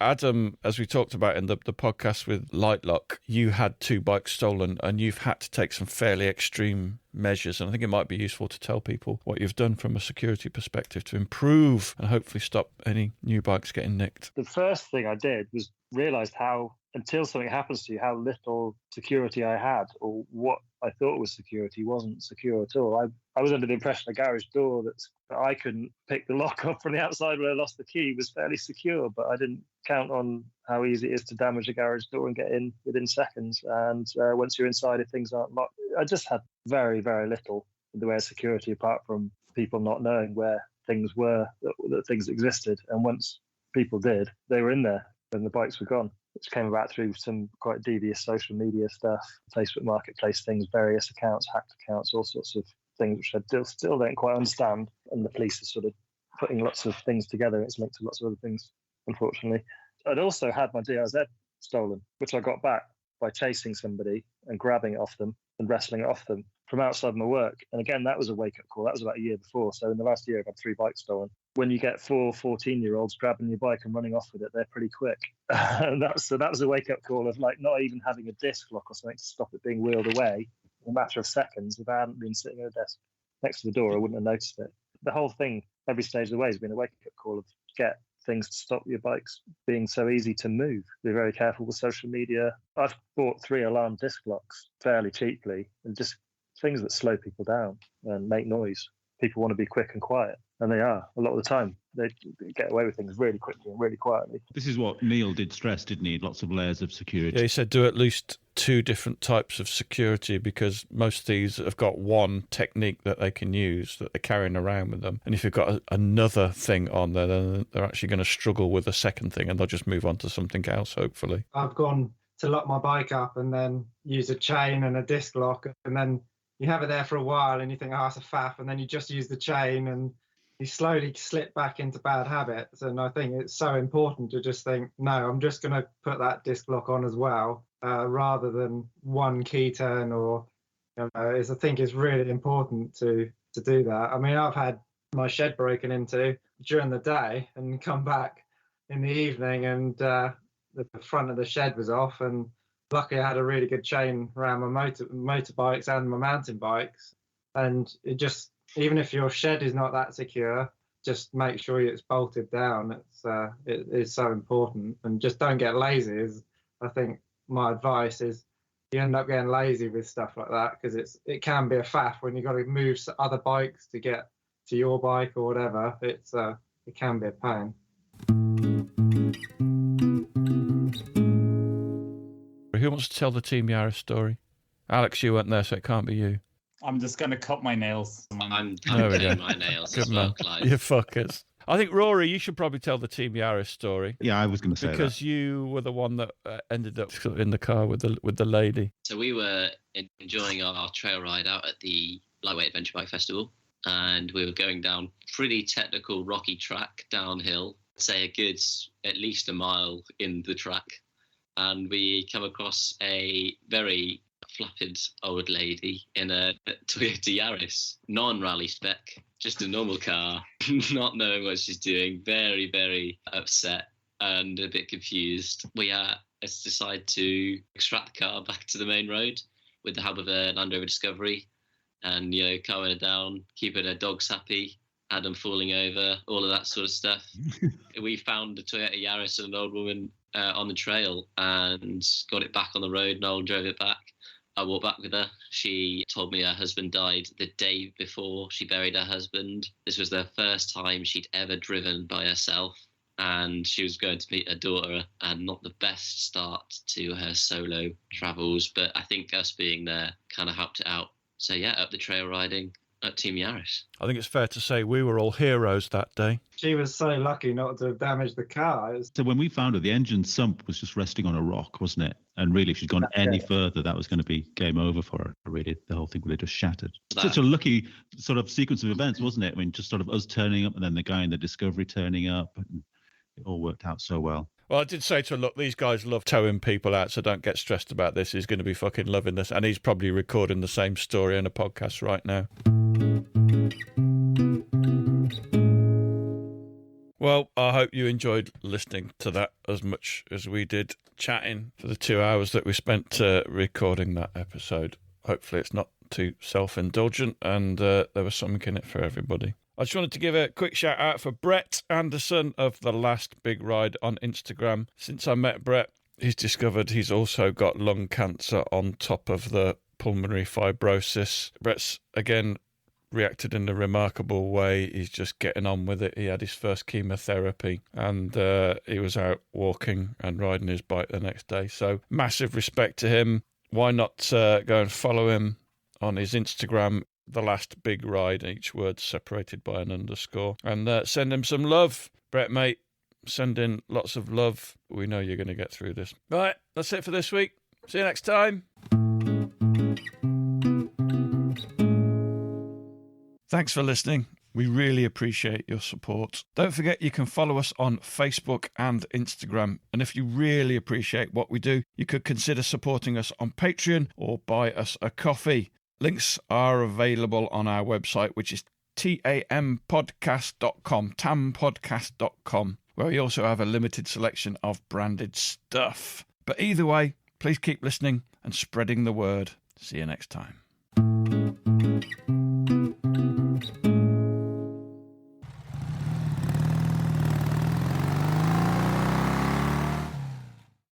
Adam, as we talked about in the podcast with Lightlock, you had 2 bikes stolen and you've had to take some fairly extreme measures. And I think it might be useful to tell people what you've done from a security perspective to improve and hopefully stop any new bikes getting nicked. The first thing I did was realised how, until something happens to you, how little security I had, or what I thought was security wasn't secure at all. I was under the impression a garage door that I couldn't pick the lock up from the outside when I lost the key was fairly secure, but I didn't count on how easy it is to damage a garage door and get in within seconds. And once you're inside, if things aren't locked, I just had very, very little in the way of security apart from people not knowing where things were, that things existed. And once people did, they were in there and the bikes were gone, which came about through some quite devious social media stuff, Facebook Marketplace things, various accounts, hacked accounts, all sorts of things which I still don't quite understand. And the police are sort of putting lots of things together. It's linked to lots of other things, unfortunately. I'd also had my DRZ stolen, which I got back by chasing somebody and grabbing it off them and wrestling it off them from outside my work. And again, that was a wake-up call. That was about a year before. So in the last year, I've had 3 bikes stolen. When you get 4 14-year-olds grabbing your bike and running off with it, they're pretty quick. And that was a wake-up call of like not even having a disc lock or something to stop it being wheeled away in a matter of seconds. If I hadn't been sitting at a desk next to the door, I wouldn't have noticed it. The whole thing, every stage of the way, has been a wake-up call of get things to stop your bikes being so easy to move. Be very careful with social media. I've bought 3 alarm disc locks fairly cheaply, and just things that slow people down and make noise. People want to be quick and quiet, and they are a lot of the time. They get away with things really quickly and really quietly. This is what Neil did stress, didn't he? Lots of layers of security. Yeah, he said do at least 2 different types of security, because most of these have got one technique that they can use that they're carrying around with them. And if you've got another thing on there, then they're actually going to struggle with a second thing and they'll just move on to something else, hopefully. I've gone to lock my bike up and then use a chain and a disc lock, and then you have it there for a while and you think, oh, it's a faff, and then you just use the chain and you slowly slip back into bad habits. And I think it's so important to just think, no, I'm just going to put that disc lock on as well, rather than one key turn, or I think it's really important to do that. I mean, I've had my shed broken into during the day and come back in the evening and the front of the shed was off, and luckily I had a really good chain around my motorbikes and my mountain bikes. And it just, even if your shed is not that secure, just make sure it's bolted down. It is so important. And just don't get lazy. I think my advice is you end up getting lazy with stuff like that, because it can be a faff when you've got to move other bikes to get to your bike or whatever. It can be a pain. Who wants to tell the Team Yaris story? Alex, you weren't there, so it can't be you. I'm just going to cut my nails. I'm There we doing go. my nails Good as well, man. Clive. You fuckers. I think, Rory, you should probably tell the Team Yaris story. Yeah, I was going to say Because you were the one that ended up in the car with the lady. So we were enjoying our trail ride out at the Lightweight Adventure Bike Festival, and we were going down pretty technical rocky track downhill, say a good at least a mile in the track, and we come across a very flappid old lady in a Toyota Yaris, non-rally spec, just a normal car, not knowing what she's doing, very, very upset and a bit confused. We decide to extract the car back to the main road with the help of a Land Rover Discovery, and calming her down, keeping her dogs happy, Adam falling over, all of that sort of stuff. We found a Toyota Yaris and an old woman on the trail and got it back on the road. Noel drove it back. I walked back with her. She told me her husband died the day before she buried her husband. This was the first time she'd ever driven by herself, and she was going to meet her daughter, and not the best start to her solo travels, but I think us being there kind of helped it out. So yeah, up the trail riding, at Team Yaris. I think it's fair to say we were all heroes that day. She was so lucky not to have damaged the car. So when we found her, the engine sump was just resting on a rock, wasn't it? And really, if she'd gone any further, that was going to be game over for her. Really, the whole thing would have just shattered. Such a lucky sort of sequence of events, wasn't it? I mean, just sort of us turning up and then the guy in the Discovery turning up. And it all worked out so well. Well, I did say to her, look, these guys love towing people out, so don't get stressed about this. He's going to be fucking loving this. And he's probably recording the same story in a podcast right now. Well, I hope you enjoyed listening to that as much as we did chatting for the 2 hours that we spent recording that episode. Hopefully it's not too self-indulgent and there was something in it for everybody. I just wanted to give a quick shout out for Brett Anderson of The Last Big Ride on Instagram. Since I met Brett, he's discovered he's also got lung cancer on top of the pulmonary fibrosis. Brett's, again, reacted in a remarkable way. He's just getting on with it. He had his first chemotherapy and he was out walking and riding his bike the next day. So massive respect to him. Why not go and follow him on his Instagram, The Last Big Ride, each word separated by an underscore, and send him some love. Brett, mate, send in lots of love. We know you're going to get through this. Right, that's it for this week. See you next time. Thanks for listening. We really appreciate your support. Don't forget you can follow us on Facebook and Instagram. And if you really appreciate what we do, you could consider supporting us on Patreon or buy us a coffee. Links are available on our website, which is tampodcast.com, tampodcast.com, where we also have a limited selection of branded stuff. But either way, please keep listening and spreading the word. See you next time.